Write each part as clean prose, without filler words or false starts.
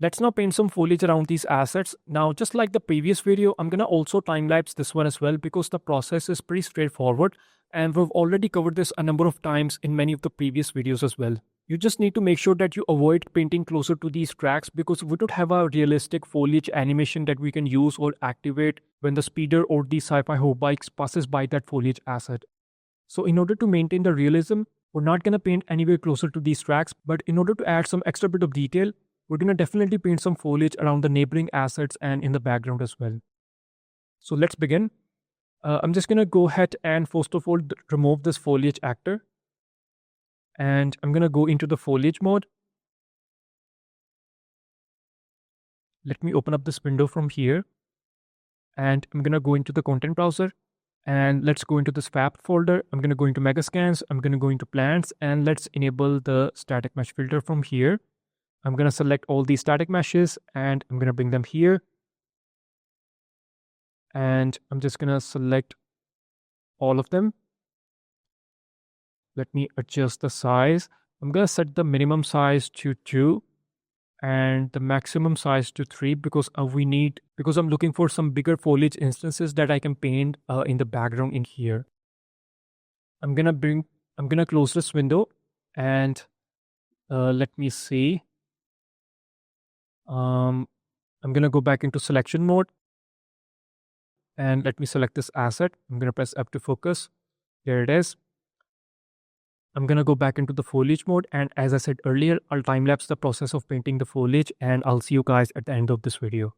Let's now paint some foliage around these assets. Now, just like the previous video, I'm gonna also time-lapse this one as well because the process is pretty straightforward and we've already covered this a number of times in many of the previous videos as well. You just need to make sure that you avoid painting closer to these tracks because we don't have a realistic foliage animation that we can use or activate when the speeder or the sci-fi bikes passes by that foliage asset. So in order to maintain the realism, we're not going to paint anywhere closer to these tracks, but in order to add some extra bit of detail, we're going to definitely paint some foliage around the neighboring assets and in the background as well. So let's begin. I'm just going to go ahead and first of all remove this foliage actor. And I'm going to go into the foliage mode. Let me open up this window from here. And I'm going to go into the content browser. And let's go into this FAP folder. I'm going to go into Megascans. I'm going to go into plants. And let's enable the static mesh filter from here. I'm going to select all these static meshes. And I'm going to bring them here. And I'm just going to select all of them. Let me adjust the size. I'm going to set the minimum size to 2 and the maximum size to 3 because I'm looking for some bigger foliage instances that I can paint in the background in here. I'm gonna close this window and let me see. I'm gonna go back into selection mode and let me select this asset. I'm gonna press F to focus. There it is. I'm gonna go back into the foliage mode, and as I said earlier, I'll time lapse the process of painting the foliage, and I'll see you guys at the end of this video.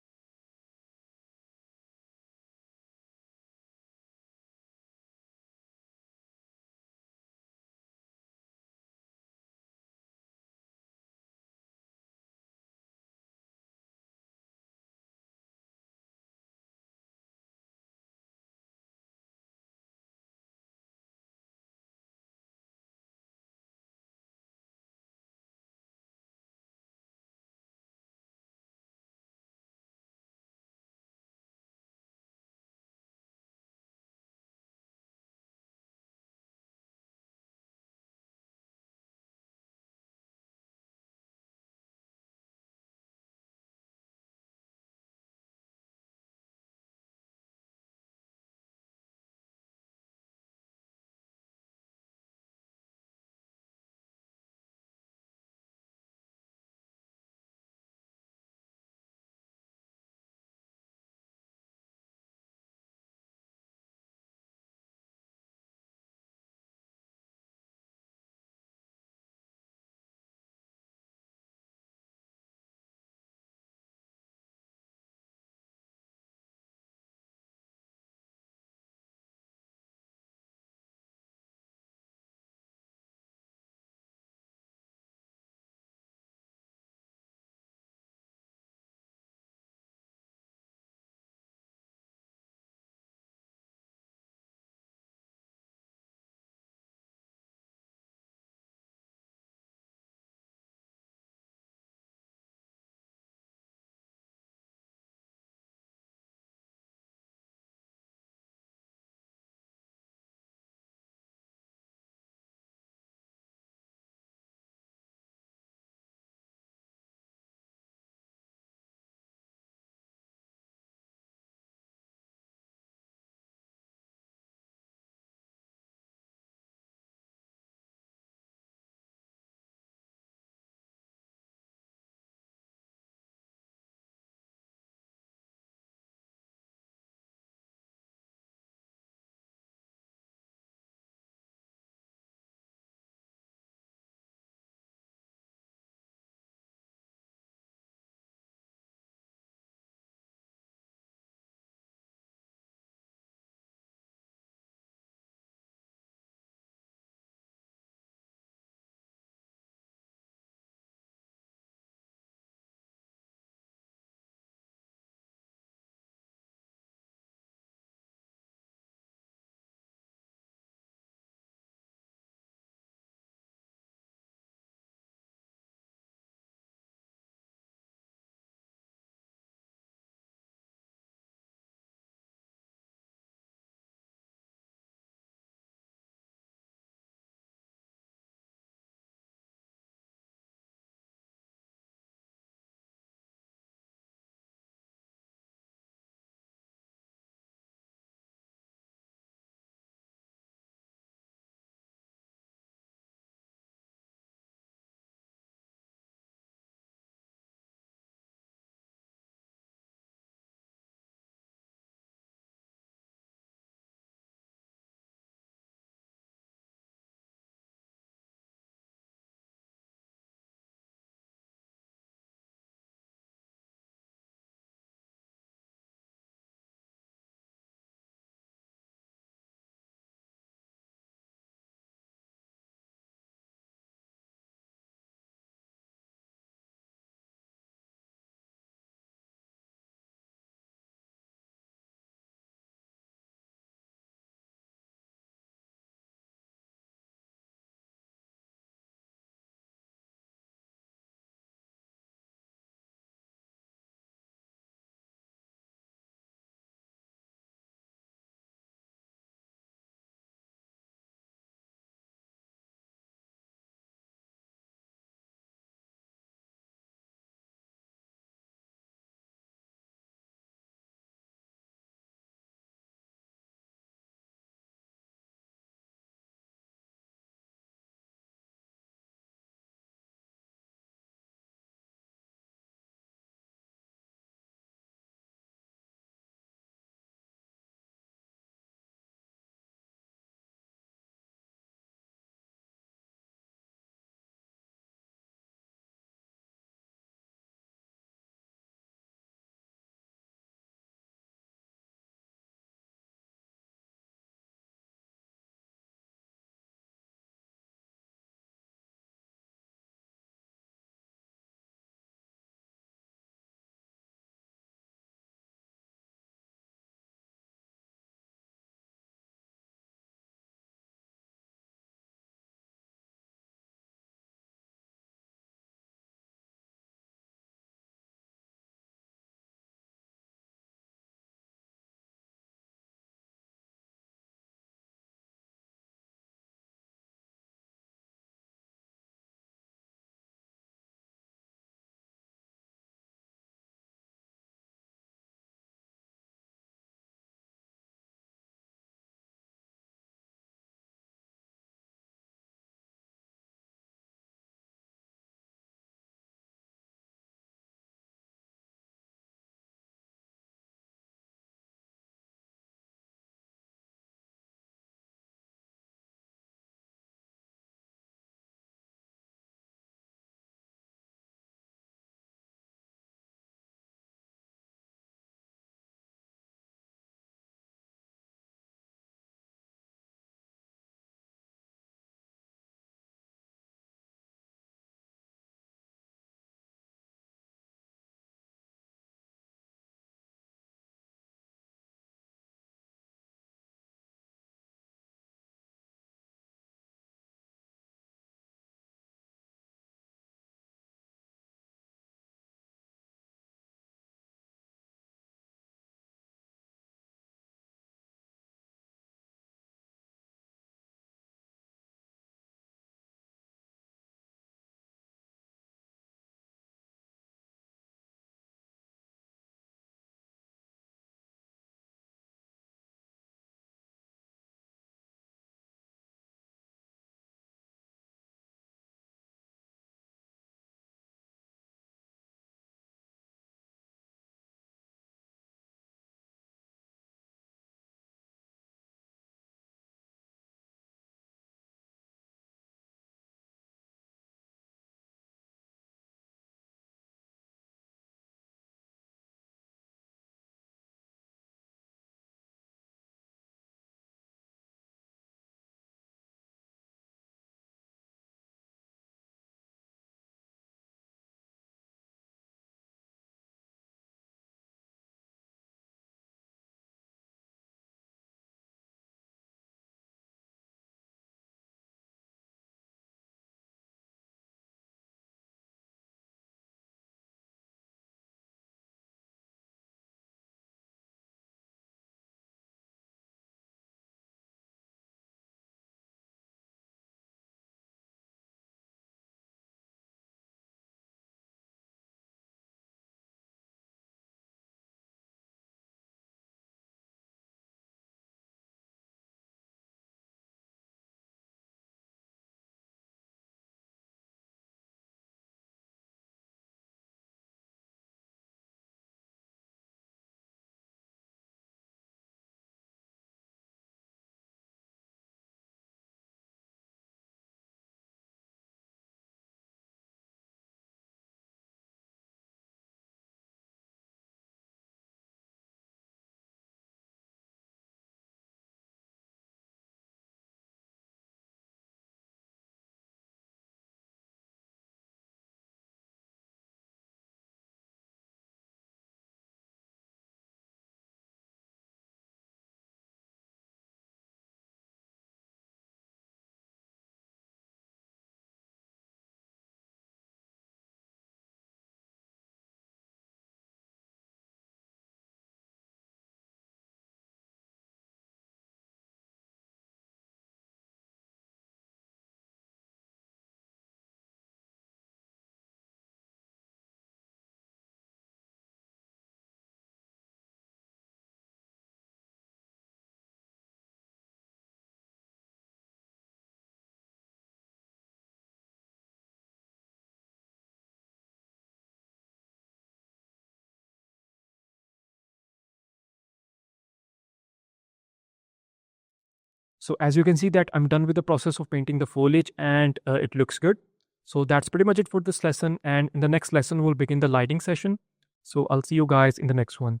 So as you can see that I'm done with the process of painting the foliage, and it looks good. So that's pretty much it for this lesson, and in the next lesson we'll begin the lighting session. So I'll see you guys in the next one.